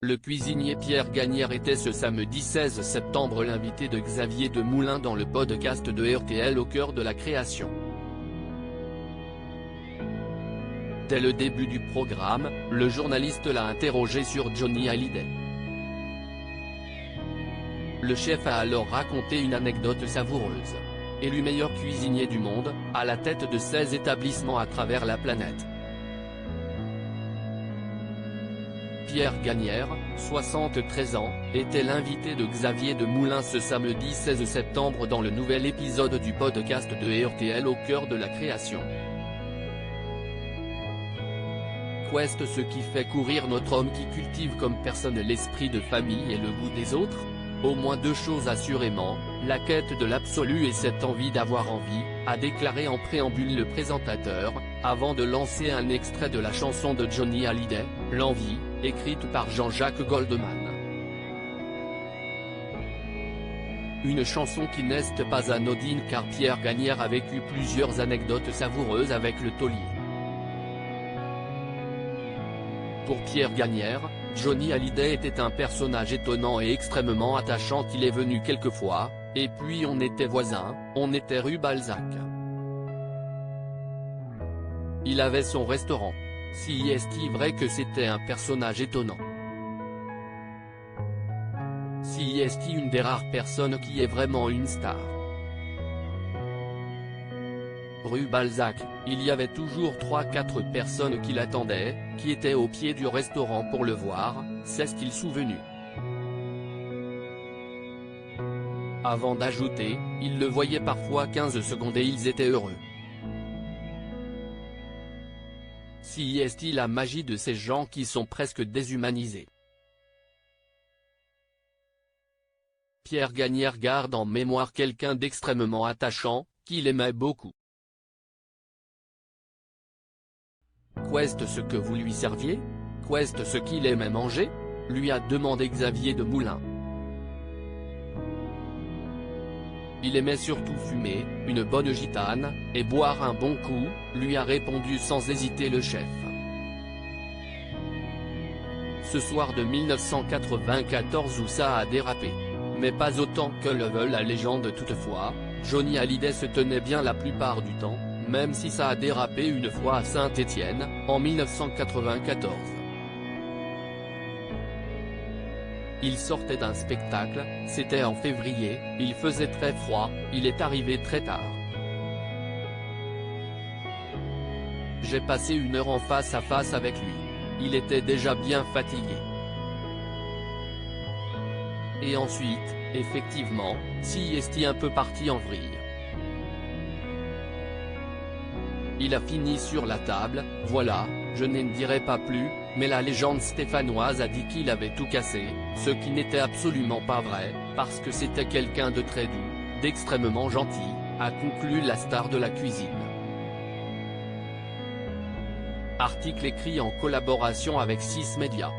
Le cuisinier Pierre Gagnaire était ce samedi 16 septembre l'invité de Xavier Demoulin dans le podcast de RTL Au cœur de la création. Dès le début du programme, le journaliste l'a interrogé sur Johnny Hallyday. Le chef a alors raconté une anecdote savoureuse. Élu meilleur cuisinier du monde, à la tête de 16 établissements à travers la planète. Pierre Gagnaire, 73 ans, était l'invité de Xavier Demoulin ce samedi 16 septembre dans le nouvel épisode du podcast de RTL Au cœur de la création. Qu'est-ce ce qui fait courir notre homme qui cultive comme personne l'esprit de famille et le goût des autres? Au moins deux choses assurément, la quête de l'absolu et cette envie d'avoir envie, a déclaré en préambule le présentateur, avant de lancer un extrait de la chanson de Johnny Hallyday, L'envie, écrite par Jean-Jacques Goldman. Une chanson qui n'est pas anodine car Pierre Gagnaire a vécu plusieurs anecdotes savoureuses avec le taulier. Pour Pierre Gagnaire, Johnny Hallyday était un personnage étonnant et extrêmement attachant. Il est venu quelquefois, et puis on était voisins, on était rue Balzac. Il avait son restaurant. Si est-il vrai que c'était un personnage étonnant? Si est-il une des rares personnes qui est vraiment une star? Rue Balzac, il y avait toujours 3-4 personnes qui l'attendaient, qui étaient au pied du restaurant pour le voir, c'est ce qu'il souvenu. Avant d'ajouter, ils le voyaient parfois 15 secondes et ils étaient heureux. Si est-il la magie de ces gens qui sont presque déshumanisés? Pierre Gagnaire garde en mémoire quelqu'un d'extrêmement attachant, qu'il aimait beaucoup. Qu'est-ce ce que vous lui serviez? Qu'est-ce ce qu'il aimait manger? Lui a demandé Xavier Demoulin. Il aimait surtout fumer, une bonne gitane, et boire un bon coup, lui a répondu sans hésiter le chef. Ce soir de 1994 où ça a dérapé. Mais pas autant que le veut la légende toutefois, Johnny Hallyday se tenait bien la plupart du temps, même si ça a dérapé une fois à Saint-Étienne, en 1994. Il sortait d'un spectacle, c'était en février, il faisait très froid, il est arrivé très tard. J'ai passé 1 heure en face à face avec lui. Il était déjà bien fatigué. Et ensuite, effectivement, si est un peu parti en vrille. Il a fini sur la table, voilà, je ne dirai pas plus, mais la légende stéphanoise a dit qu'il avait tout cassé, ce qui n'était absolument pas vrai, parce que c'était quelqu'un de très doux, d'extrêmement gentil, a conclu la star de la cuisine. Article écrit en collaboration avec 6 Médias.